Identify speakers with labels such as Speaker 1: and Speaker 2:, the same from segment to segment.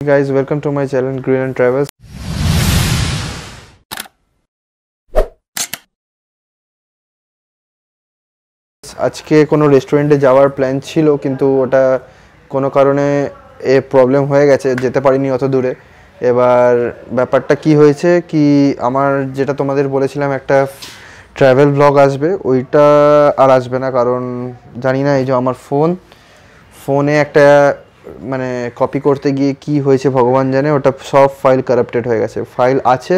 Speaker 1: Hey guys, welcome to my channel Green and Travels. আজকে কোনো রেস্টুরেন্টে যাওয়ার প্ল্যান ছিল কিন্তু ওটা কোনো কারণে প্রবলেম হয়ে গেছে, যেতে পারিনি অত দূরে। এবার ব্যাপারটা কি হয়েছে কি, আমার যেটা তোমাদের বলেছিলাম একটা ট্রাভেল ব্লগ আসবে, ওইটা আর আসবে না। কারণ জানি না, এই যে আমার ফোনে একটা মানে কপি করতে গিয়ে কি হয়েছে ভগবান জানে, ওটা সব ফাইল কারাপ্টেড হয়ে গেছে। ফাইল আছে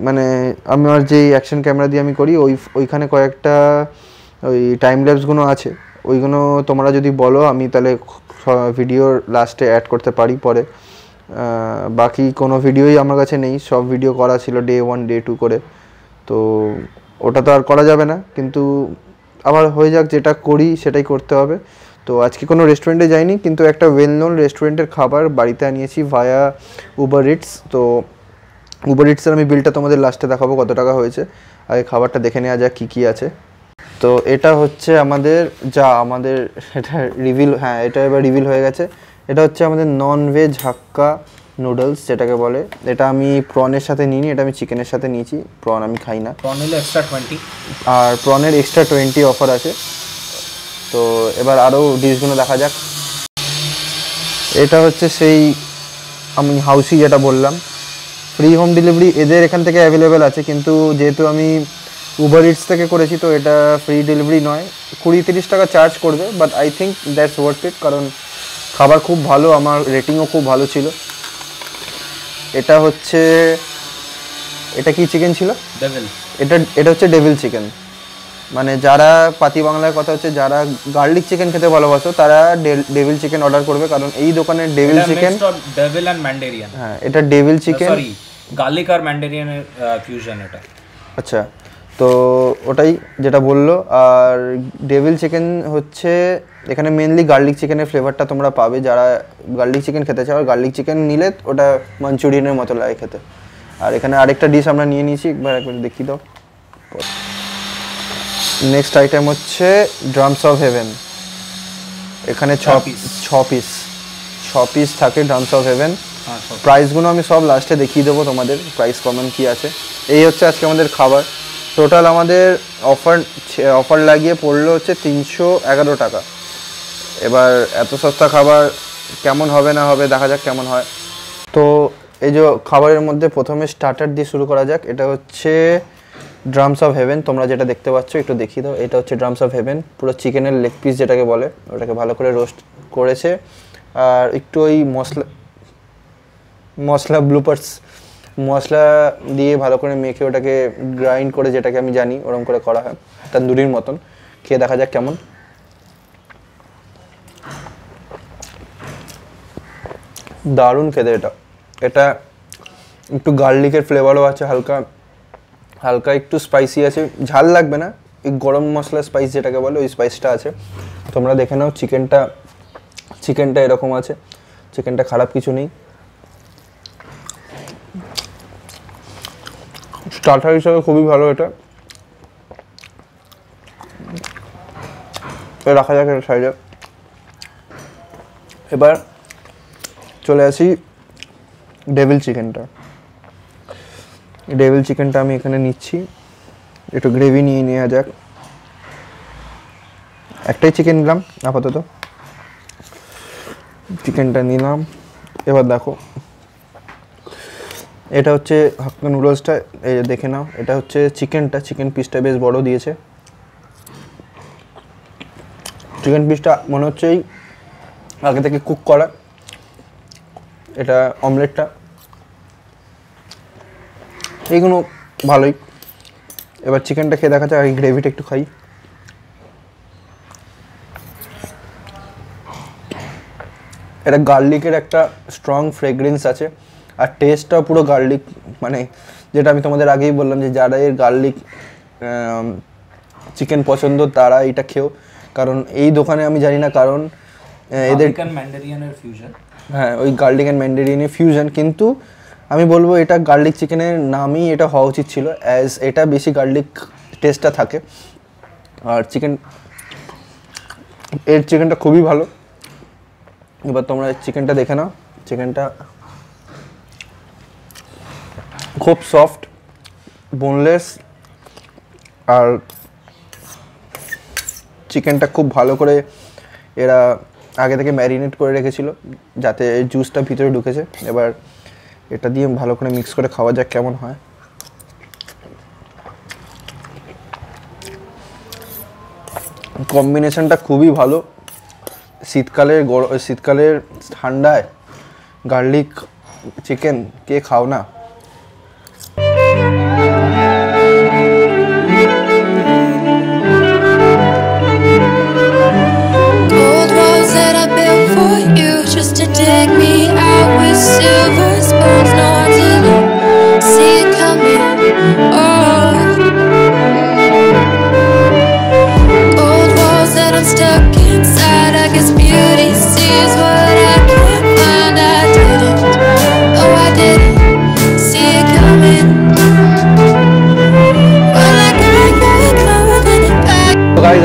Speaker 1: মানে আমার যেই অ্যাকশন ক্যামেরা দিয়ে আমি করি ওইখানে কয়েকটা ওই টাইম ল্যাপসগুলো আছে, ওইগুলো তোমরা যদি বলো আমি তাহলে ভিডিওর লাস্টে অ্যাড করতে পারি পরে। বাকি কোনো ভিডিওই আমার কাছে নেই, সব ভিডিও করা ছিল ডে 1 ডে 2 করে, তো ওটা তো আর করা যাবে না। কিন্তু আবার হয়ে যাক, যেটা করি সেটাই করতে হবে। তো আজকে কোনো রেস্টুরেন্টে যাইনি, কিন্তু একটা ওয়েল নোন রেস্টুরেন্টের খাবার বাড়িতে আনিয়েছি ভায়া উবার ইটস। তো উবার ইটসের আমি বিলটা তোমাদের লাস্টে দেখাবো কত টাকা হয়েছে। আগে খাবারটা দেখে নেওয়া যাক কী কী আছে। তো এটা হচ্ছে আমাদের এটা রিভিল, হ্যাঁ এটা এবার রিভিল হয়ে গেছে। এটা হচ্ছে আমাদের নন ভেজ হাক্কা নুডলস যেটাকে বলে। এটা আমি প্রনের সাথে নিইনি, এটা আমি চিকেনের সাথে নিয়েছি। প্রন আমি খাই না,
Speaker 2: প্রন হলো এক্সট্রা 20
Speaker 1: আর প্রনের এক্সট্রা 20 অফার আছে। তো এবার আরও ডিশগুলো দেখা যাক। এটা হচ্ছে সেই আমি হাউসি যেটা বললাম, ফ্রি হোম ডেলিভারি এদের এখান থেকে অ্যাভেলেবেল আছে, কিন্তু যেহেতু আমি উবার ইটস থেকে করেছি তো এটা ফ্রি ডেলিভারি নয়, 20-30 টাকা চার্জ করবে। But I think that's worth it, কারণ খাবার খুব ভালো, আমার রেটিংও খুব ভালো ছিল। এটা হচ্ছে, এটা কি চিকেন ছিল?
Speaker 2: ডেভিল।
Speaker 1: এটা হচ্ছে ডেভিল চিকেন। মানে যারা পাতি বাংলার কথা হচ্ছে, যারা গার্লিক চিকেন খেতে ভালোবাসো তারা ডেভিল চিকেন অর্ডার করবে, কারণ এই দোকানের ডেভিল চিকেন,
Speaker 2: ডেভিল এন্ড ম্যান্ডারিয়ান,
Speaker 1: হ্যাঁ এটা ডেভিল চিকেন,
Speaker 2: সরি গার্লিক আর ম্যান্ডারিয়ানের ফিউশন এটা।
Speaker 1: আচ্ছা, তো ওটাই যেটা বললো। আর ডেভিল চিকেন হচ্ছে এখানে মেনলি গার্লিক চিকেনের ফ্লেভারটা তোমরা পাবে যারা গার্লিক চিকেন খেতে চাও। আর গার্লিক চিকেন নিলে ওটা মাঞ্চুরিয়ানের মতো লাগে খেতে। আর এখানে আরেকটা ডিশ আমরা নিয়ে নিয়েছি, একবার দেখিয়ে দাও। নেক্সট আইটেম হচ্ছে ড্রামস অফ হেভেন। এখানে ছ পিস থাকে ড্রামস অফ হেভেন। প্রাইসগুলো আমি সব লাস্টে দেখিয়ে দেবো তোমাদের, প্রাইস কমন কি আছে। এই হচ্ছে আজকে আমাদের খাবার। টোটাল আমাদের অফার লাগিয়ে পড়লো হচ্ছে 311 টাকা। এবার এত সস্তা খাবার কেমন হবে না হবে দেখা যাক কেমন হয়। তো এই যে খাবারের মধ্যে প্রথমে স্টার্টার দিয়ে শুরু করা যাক। এটা হচ্ছে ড্রামস অফ হেভেন, তোমরা যেটা দেখতে পাচ্ছ একটু দেখিয়ে দাও। এটা হচ্ছে ড্রামস অফ হেভেন, পুরো চিকেনের লেগ পিস যেটাকে বলে, ওটাকে ভালো করে রোস্ট করেছে। আর একটু ওই মশলা ব্লুপার্স মশলা দিয়ে ভালো করে মেখে ওটাকে গ্রাইন্ড করে, যেটাকে আমি জানি ওরকম করে করা হয় তন্দুরির মতন। খেয়ে দেখা যাক কেমন। দারুণ খেতে এটা। এটা একটু গার্লিকের ফ্লেভারও আছে, হালকা হালকা একটু স্পাইসি আছে, ঝাল লাগবে না, এই গরম মশলা স্পাইস যেটাকে বলে ওই স্পাইসটা আছে। তোমরা দেখে নাও চিকেনটা এরকম আছে, চিকেনটা খারাপ কিছু নেই। স্টার্টার হিসাবে খুবই ভালো এটা রাখা যাক এটা সাইডে। এবার চলে আসি ডেভিল চিকেনটা আমি এখানে নিচ্ছি, একটু গ্রেভি নিয়ে নেওয়া যাক। একটাই চিকেন নিলাম আপাতত, চিকেনটা নিলাম। এবার দেখো এটা হচ্ছে হাক্কা নুডলসটা, এই যে দেখে নাও। এটা হচ্ছে চিকেন পিসটা বেশ বড় দিয়েছে। চিকেন পিসটা মনে হচ্ছে এই আগে থেকে কুক করা। এটা অমলেটটা এইগুলো ভালোই। এবার চিকেনটা খেয়ে দেখা যাক, আগে গ্রেভিটা একটু খাই। এটা গার্লিকের একটা স্ট্রং ফ্রেগরেন্স আছে, আর টেস্টটাও পুরো গার্লিক। মানে যেটা আমি তোমাদের আগেই বললাম যে যারা এর গার্লিক চিকেন পছন্দ তারা এটা খেও, কারণ এই দোকানে আমি জানি না, কারণ এদের
Speaker 2: ম্যান্ডারিয়ানের ফিউশন,
Speaker 1: হ্যাঁ ওই গার্লিক অ্যান্ড ম্যান্ডারিয়ানের ফিউশন। কিন্তু আমি বলবো এটা গার্লিক চিকেনের নামই এটা হওয়া উচিত ছিল, অ্যাজ এটা বেশি গার্লিক টেস্টটা থাকে। আর চিকেনটা খুবই ভালো। এবার তোমরা চিকেনটা দেখে নাও। চিকেনটা খুব সফট, বোনলেস, আর চিকেনটা খুব ভালো করে এরা আগে থেকে ম্যারিনেট করে রেখেছিল যাতে জুসটা ভিতরে ঢুকেছে। এবার এটা দিয়ে ভালো করে মিক্স করে খাওয়া যাক কেমন হয়। কম্বিনেশনটা খুবই ভালো। শীতকালের ঠান্ডায় গার্লিক চিকেন কে খাও না।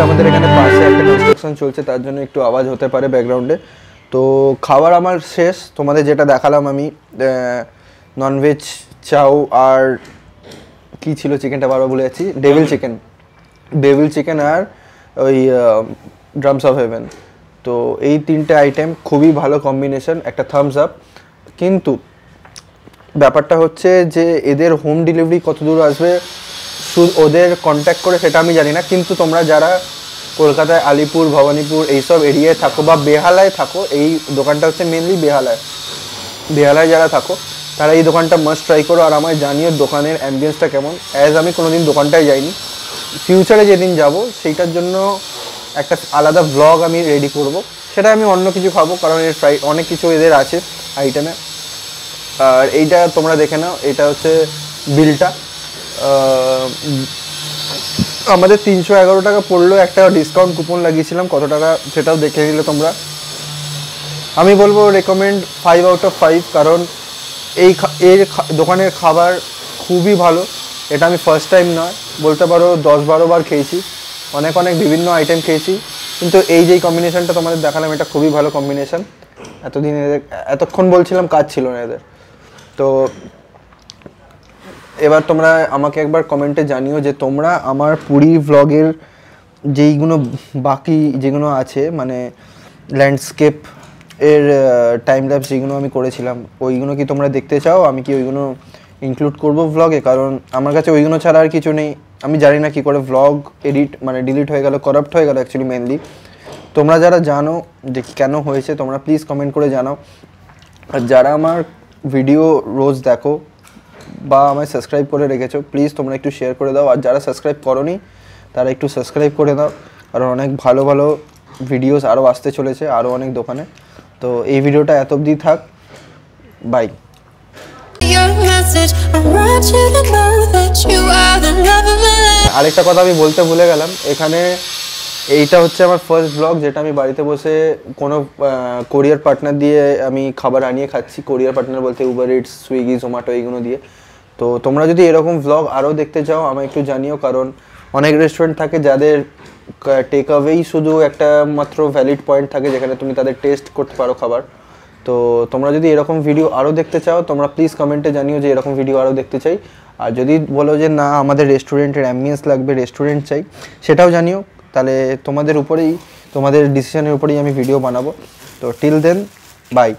Speaker 1: আমাদের এখানে পাশে একটা কনস্ট্রাকশন চলছে, তার জন্য একটু আওয়াজ হতে পারে ব্যাকগ্রাউন্ডে। তো খাবার আমার শেষ, তোমাদের যেটা দেখালাম আমি, ননভেজ চাউ আর কি ছিল চিকেনটা বারবার ভুলে যাচ্ছি, ডেভিল চিকেন আর ওই ড্রামস অফ হেভেন। তো এই তিনটে আইটেম খুবই ভালো কম্বিনেশন, একটা থামস আপ। কিন্তু ব্যাপারটা হচ্ছে যে এদের হোম ডেলিভারি কত দূর আসবে ওদের কন্ট্যাক্ট করে সেটা আমি জানি না, কিন্তু তোমরা যারা কলকাতায় আলিপুর, ভবানীপুর এইসব এরিয়ায় থাকো বা বেহালায় থাকো, এই দোকানটা হচ্ছে মেনলি বেহালায় যারা থাকো তারা এই দোকানটা মাস্ট ট্রাই করো। আর আমায় জানিও দোকানের অ্যাম্বিয়েন্সটা কেমন। অ্যাজ আমি কোনোদিন দোকানটায় যাইনি, ফিউচারে যেদিন যাব সেইটার জন্য একটা আলাদা ব্লগ আমি রেডি করব, সেটা আমি অন্য কিছু খাবো, কারণ এর অনেক কিছু এদের আছে আইটেমে। আর এইটা তোমরা দেখে নাও, এটা হচ্ছে বিলটা। আমাদের 311 টাকা পড়লো, একটা ডিসকাউন্ট কুপন লাগিয়েছিলাম, কত টাকা সেটাও দেখে নিলে তোমরা। আমি বলবো রেকমেন্ড 5 আউট অফ 5, কারণ এর দোকানের খাবার খুবই ভালো। এটা আমি ফার্স্ট টাইম নয়, বলতে পারো 10-12 বার খেয়েছি, অনেক বিভিন্ন আইটেম খেয়েছি, কিন্তু এই যেই কম্বিনেশনটা তোমাদের দেখালাম এটা খুবই ভালো কম্বিনেশন। এতক্ষণ বলছিলাম কাজ ছিল না এদের। তো এবার তোমরা আমাকে একবার কমেন্টে জানিও যে তোমরা আমার পুরী ভ্লগের যেইগুলো বাকি যেগুলো আছে, মানে ল্যান্ডস্কেপ এর টাইম ল্যাপস যেগুলো আমি করেছিলাম, ওইগুলো কি তোমরা দেখতে চাও? আমি কি ওইগুলো ইনক্লুড করবো ভ্লগে? কারণ আমার কাছে ওইগুলো ছাড়া আর কিছু নেই। আমি জানি না কি করে ভ্লগ ডিলিট হয়ে গেল, করাপ্ট হয়ে গেল অ্যাকচুয়ালি মেনলি। তোমরা যারা জানো যে কেন হয়েছে তোমরা প্লিজ কমেন্ট করে জানাও। আর যারা আমার ভিডিও রোজ দেখো বা আমায় সাবস্ক্রাইব করে রেখেছো, প্লিজ তোমরা একটু শেয়ার করে দাও। আর যারা সাবস্ক্রাইব করোনি তারা একটু সাবস্ক্রাইব করে দাও, কারণ অনেক ভালো ভিডিওস আরও আসতে চলেছে, আরও অনেক দোকানে। তো এই ভিডিওটা এত অবধি থাক, বাই। আরেকটা কথা আমি বলতে ভুলে গেলাম, এখানে এইটা হচ্ছে আমার ফার্স্ট ব্লগ যেটা আমি বাড়িতে বসে কোনো কোরিয়ার পার্টনার দিয়ে আমি খাবার আনিয়ে খাচ্ছি। কোরিয়ার পার্টনার বলতে উবার ইটস, সুইগি, জোম্যাটো এইগুলো দিয়ে। তো তোমরা যদি এরকম ব্লগ আরও দেখতে চাও আমায় একটু জানিও, কারণ অনেক রেস্টুরেন্ট থাকে যাদের টেক অ্যাওয়েই শুধু একটা মাত্র ভ্যালিড পয়েন্ট থাকে যেখানে তুমি তাদের টেস্ট করতে পারো খাবার। তো তোমরা যদি এরকম ভিডিও আরও দেখতে চাও তোমরা প্লিজ কমেন্টে জানিও যে এরকম ভিডিও আরও দেখতে চাই। আর যদি বলো যে না আমাদের রেস্টুরেন্টের অ্যাম্বিয়েন্স লাগবে, রেস্টুরেন্ট চাই, সেটাও জানিও। তাহলে তোমাদের ডিসিশনের উপরেই আমি ভিডিও বানাবো। তো টিল দেন, বাই।